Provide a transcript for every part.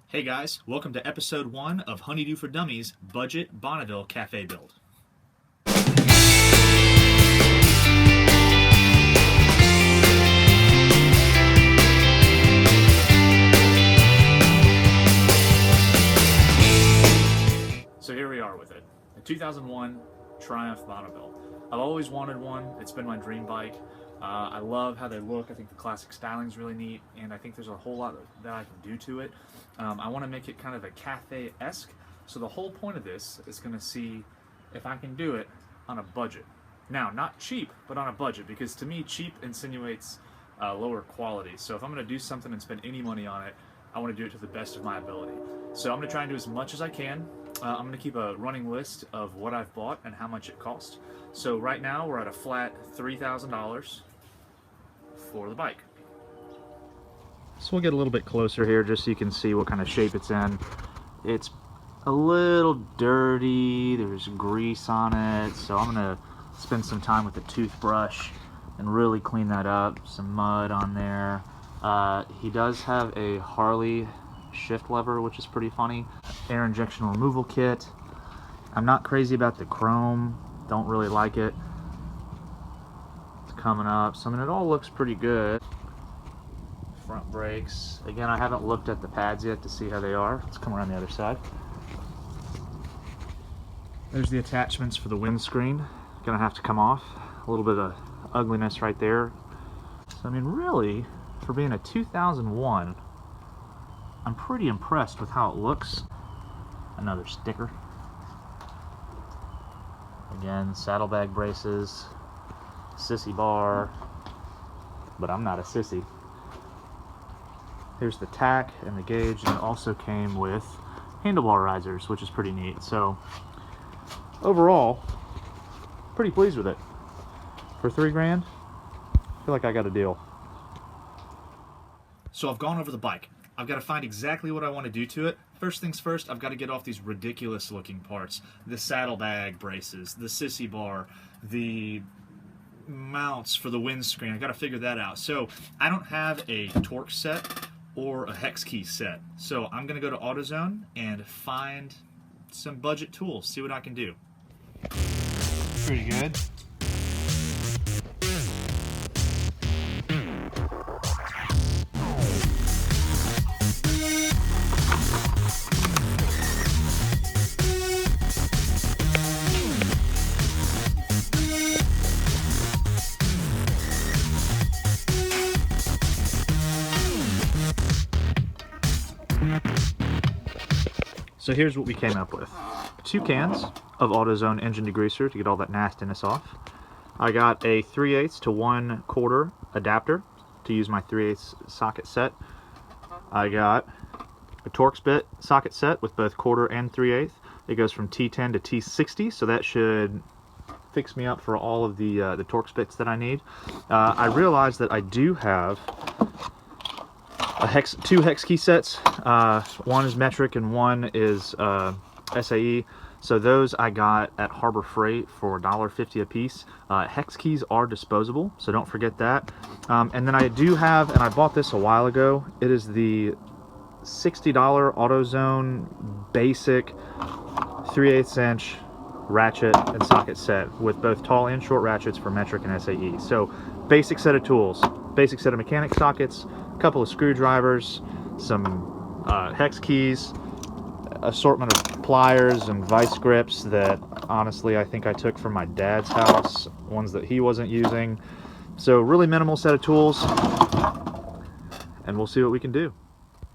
Hey guys, welcome to episode 1 of Honeydew for Dummies Budget Bonneville Cafe Build. So here we are with it, a 2001 Triumph Bonneville. I've always wanted one, it's been my dream bike. I love how they look. I think the classic styling is really neat, and I think there's a whole lot that I can do to it. I want to make it kind of a cafe-esque, so the whole point of this is going to see if I can do it on a budget. Now, not cheap, but on a budget, because to me, cheap insinuates lower quality. So if I'm going to do something and spend any money on it, I want to do it to the best of my ability. So I'm going to try and do as much as I can. I'm going to keep a running list of what I've bought and how much it cost. So right now, we're at a flat $3,000 for the bike. So we'll get a little bit closer here just so you can see what kind of shape it's in. It's a little dirty, there's grease on it, so I'm gonna spend some time with a toothbrush and really clean that up. Some mud on there. He does have a Harley shift lever, which is pretty funny. Air injection removal kit. I'm not crazy about the chrome, don't really like it. Coming up, so I mean it all looks pretty good. Front brakes, again I haven't looked at the pads yet to see how they are. Let's come around the other side. There's the attachments for the windscreen, gonna have to come off. A little bit of ugliness right there. So I mean really, for being a 2001, I'm pretty impressed with how it looks. Another sticker. Again, saddlebag braces. Sissy bar, but I'm not a sissy. Here's the tack and the gauge, and it also came with handlebar risers, which is pretty neat. So overall, pretty pleased with it. For $3 grand, I feel like I got a deal. So I've gone over the bike. I've got to find exactly what I want to do to it. First things first, I've got to get off these ridiculous looking parts. The saddlebag braces, the sissy bar, the mounts for the windscreen. I got to figure that out. So I don't have a torque set or a hex key set. So I'm going to go to AutoZone and find some budget tools, see what I can do. Pretty good. So here's what we came up with. 2 cans of AutoZone engine degreaser to get all that nastiness off. I got a 3/8 to 1/4 adapter to use my 3/8 socket set. I got a Torx bit socket set with both 1/4 and 3/8. It goes from T10 to T60, so that should fix me up for all of the Torx bits that I need. I realized that I do have two hex key sets. One is metric and one is SAE. So those I got at Harbor Freight for $1.50 a piece. Hex keys are disposable, so don't forget that. And then I do have, and I bought this a while ago, it is the $60 AutoZone basic 3/8 inch ratchet and socket set with both tall and short ratchets for metric and SAE. So basic set of tools, basic set of mechanic sockets, a couple of screwdrivers, some hex keys, assortment of pliers and vice grips that honestly I think I took from my dad's house, ones that he wasn't using. So really minimal set of tools, and we'll see what we can do.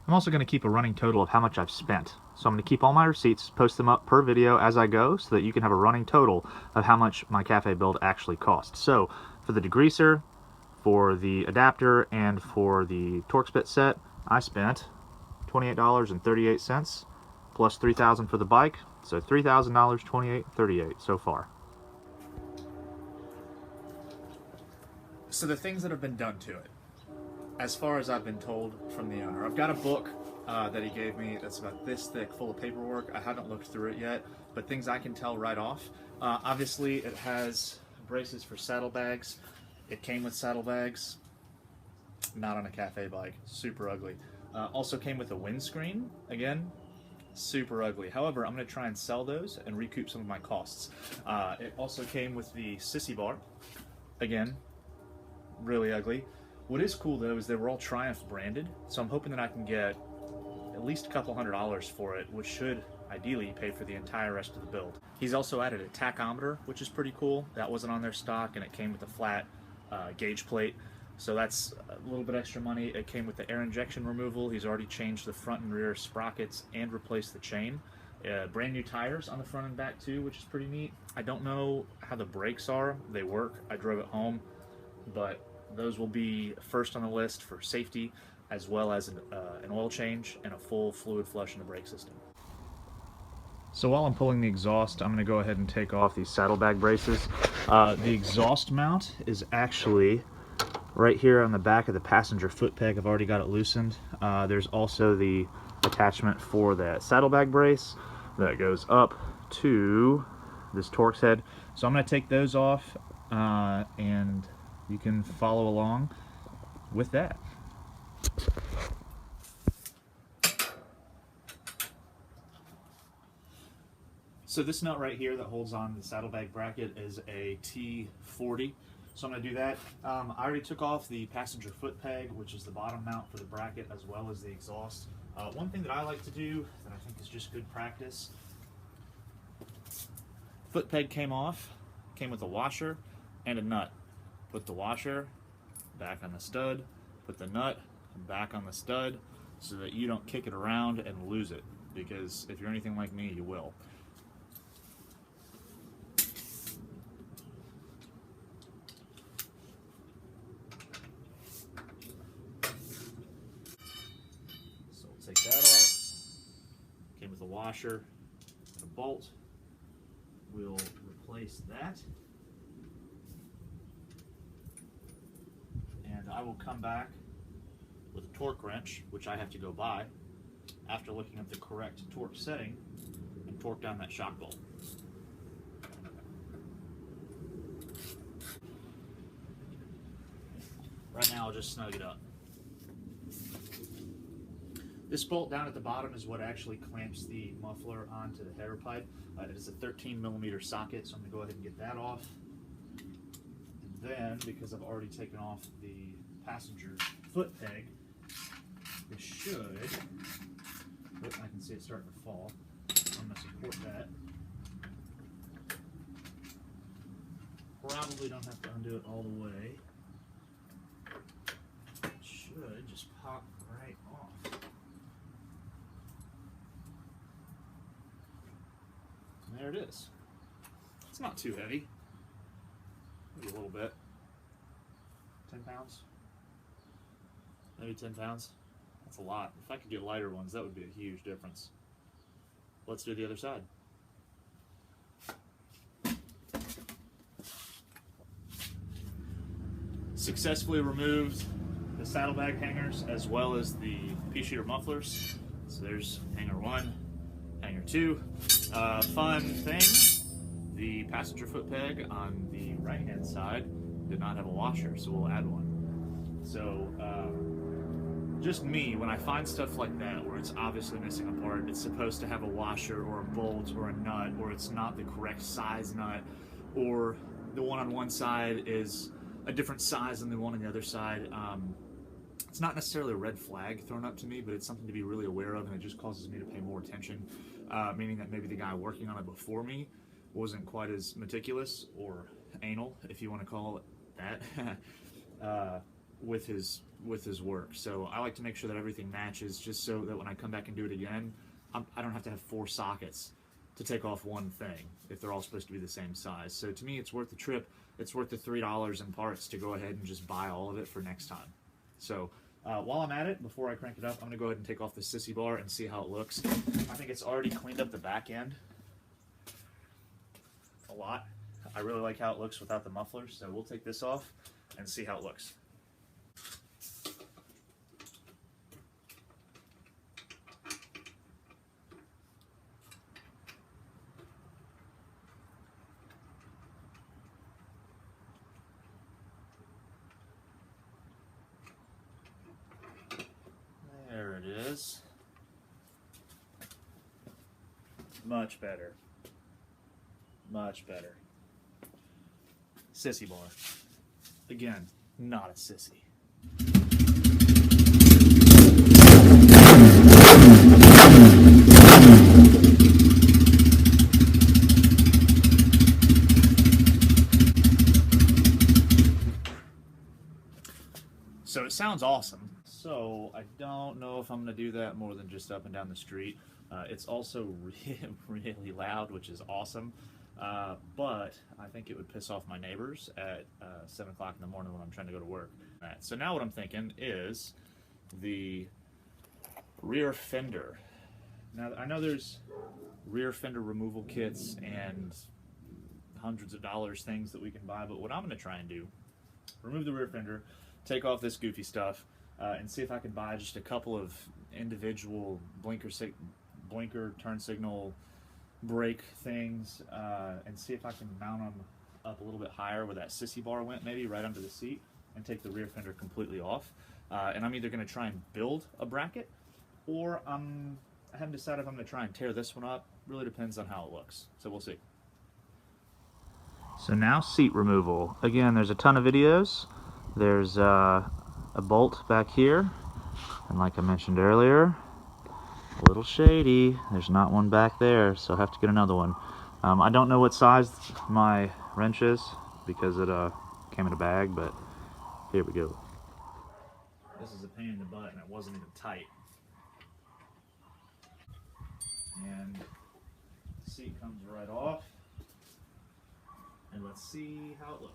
I'm also going to keep a running total of how much I've spent. So I'm going to keep all my receipts, post them up per video as I go so that you can have a running total of how much my cafe build actually cost. So for the degreaser, for the adapter, and for the Torx bit set, I spent $28.38 plus $3,000 for the bike, so $3,000, $28.38 so far. So the things that have been done to it, as far as I've been told from the owner, I've got a book that he gave me that's about this thick, full of paperwork. I haven't looked through it yet, but things I can tell right off. Obviously, it has braces for saddlebags. It came with saddlebags. Not on a cafe bike. Super ugly. Also came with a windscreen, again, super ugly. However, I'm going to try and sell those and recoup some of my costs. It also came with the sissy bar, again, really ugly. What is cool though is they were all Triumph branded, so I'm hoping that I can get at least a couple $100 for it, which should ideally pay for the entire rest of the build. He's also added a tachometer, which is pretty cool. That wasn't on their stock, and it came with a flat gauge plate, so that's a little bit extra money. It came with the air injection removal. He's already changed the front and rear sprockets and replaced the chain. Brand new tires on the front and back too, which is pretty neat. I don't know how the brakes are. They work. I drove it home, but those will be first on the list for safety, as well as an oil change and a full fluid flush in the brake system. So while I'm pulling the exhaust, I'm going to go ahead and take off these saddlebag braces. The exhaust mount is actually right here on the back of the passenger foot peg. I've already got it loosened. There's also the attachment for that saddlebag brace that goes up to this Torx head. So I'm going to take those off, and you can follow along with that. So this nut right here that holds on the saddlebag bracket is a T40. So I'm going to do that. I already took off the passenger foot peg, which is the bottom mount for the bracket, as well as the exhaust. One thing that I like to do that I think is just good practice, foot peg came off, came with a washer and a nut. Put the washer back on the stud, put the nut back on the stud, so that you don't kick it around and lose it, because if you're anything like me, you will. So we'll take that off. Came with a washer and a bolt. We'll replace that. And I will come back with a torque wrench, which I have to go buy, after looking at the correct torque setting, and torque down that shock bolt. Right now I'll just snug it up. This bolt down at the bottom is what actually clamps the muffler onto the header pipe. It is a 13mm socket, so I'm going to go ahead and get that off. And then, because I've already taken off the passenger foot peg, it should, I can see it starting to fall. I'm going to support that. Probably don't have to undo it all the way. It should just pop right off. And there it is. It's not too heavy. Maybe a little bit. 10 pounds? Maybe 10 pounds? That's a lot. If I could get lighter ones, that would be a huge difference. Let's do the other side. Successfully removed the saddlebag hangers as well as the pea shooter mufflers. So there's hanger 1, hanger 2. Fun thing, the passenger foot peg on the right hand side did not have a washer, so we'll add one. So just me, when I find stuff like that where it's obviously missing a part, it's supposed to have a washer or a bolt or a nut, or it's not the correct size nut, or the one on one side is a different size than the one on the other side. It's not necessarily a red flag thrown up to me, but it's something to be really aware of, and it just causes me to pay more attention, meaning that maybe the guy working on it before me wasn't quite as meticulous or anal, if you want to call it that, with his work. So I like to make sure that everything matches, just so that when I come back and do it again, I don't have to have 4 sockets to take off one thing if they're all supposed to be the same size. So to me, it's worth the trip. It's worth the $3 in parts to go ahead and just buy all of it for next time. So while I'm at it, before I crank it up, I'm going to go ahead and take off the sissy bar and see how it looks. I think it's already cleaned up the back end a lot. I really like how it looks without the mufflers, so we'll take this off and see how it looks. There it is much better. Much better. Sissy bar. Again, not a sissy. So it sounds awesome. So I don't know if I'm going to do that more than just up and down the street. It's also really loud, which is awesome. But I think it would piss off my neighbors at 7 o'clock in the morning when I'm trying to go to work. So now what I'm thinking is the rear fender. Now I know there's rear fender removal kits and hundreds of dollars things that we can buy, but what I'm going to try and do, remove the rear fender, take off this goofy stuff, and see if I can buy just a couple of individual blinker, turn signal, brake things, and see if I can mount them up a little bit higher where that sissy bar went, maybe right under the seat, and take the rear fender completely off. And I'm either going to try and build a bracket, or I haven't decided if I'm going to try and tear this one up. Really depends on how it looks, so we'll see. So now seat removal. Again, there's a ton of videos. There's a bolt back here, and like I mentioned earlier, a little shady. There's not one back there, so I have to get another one. I don't know what size my wrench is because it came in a bag, but here we go. This is a pain in the butt, and it wasn't even tight. And the seat comes right off, and let's see how it looks.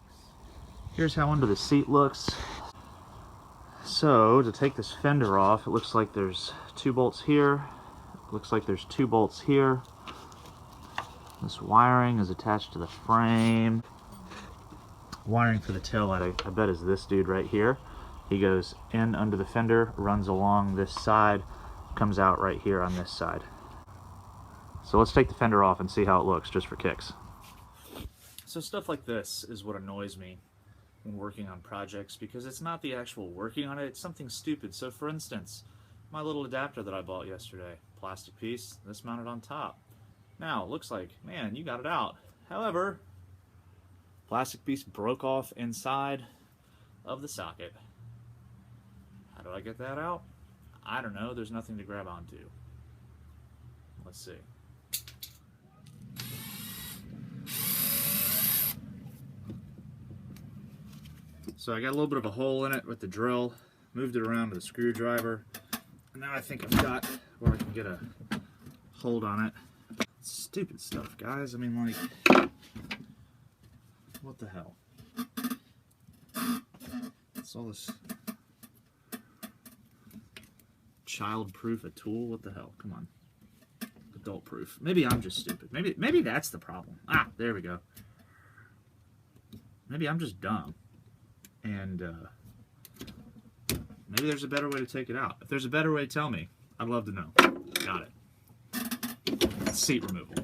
Here's how under the seat looks. So to take this fender off, it looks like there's 2 bolts here. It looks like there's 2 bolts here. This wiring is attached to the frame. Wiring for the taillight, I bet, is this dude right here. He goes in under the fender, runs along this side, comes out right here on this side. So let's take the fender off and see how it looks, just for kicks. So stuff like this is what annoys me when working on projects, because it's not the actual working on it, it's something stupid. So for instance, my little adapter that I bought yesterday, plastic piece, this mounted on top. Now it looks like, man, you got it out. However, plastic piece broke off inside of the socket. How do I get that out? I don't know, there's nothing to grab onto. Let's see. So I got a little bit of a hole in it with the drill, moved it around with a screwdriver, and now I think I've got where I can get a hold on it. Stupid stuff, guys. I mean, like, what the hell? It's all this child-proof a tool. What the hell? Come on, adult-proof. Maybe I'm just stupid. Maybe that's the problem. Ah, there we go. Maybe I'm just dumb. And maybe there's a better way to take it out. If there's a better way, tell me. I'd love to know. Got it. Seat removal.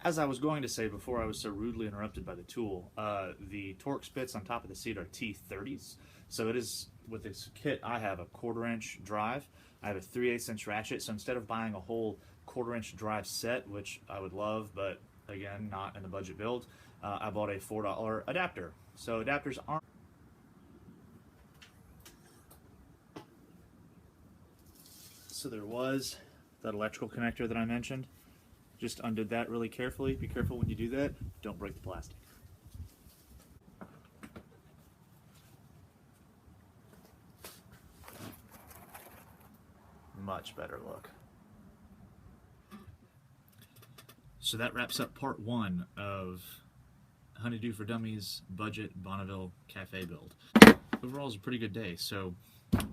As I was going to say before I was so rudely interrupted by the tool, the Torx bits on top of the seat are T30s. So it is, with this kit, I have a 1/4 inch drive. I have a 3/8 inch ratchet. So instead of buying a whole 1/4 inch drive set, which I would love, but again, not in the budget build, I bought a $4 adapter. So adapters aren't... So there was that electrical connector that I mentioned. Just undid that really carefully. Be careful when you do that. Don't break the plastic. Much better look. So that wraps up part 1 of Honeydew for Dummies budget Bonneville cafe build. Overall, it was a pretty good day. So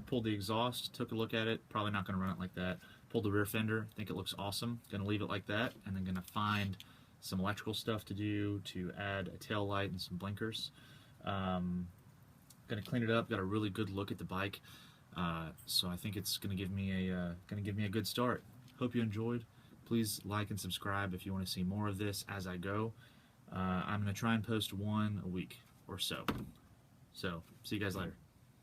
pulled the exhaust, took a look at it, probably not going to run it like that. Pulled the rear fender, think it looks awesome, going to leave it like that, and then going to find some electrical stuff to do to add a tail light and some blinkers. Going to clean it up, got a really good look at the bike, so I think it's going to give me a good start. Hope you enjoyed. Please like and subscribe if you want to see more of this as I go. I'm going to try and post 1 a week or so. So, see you guys later.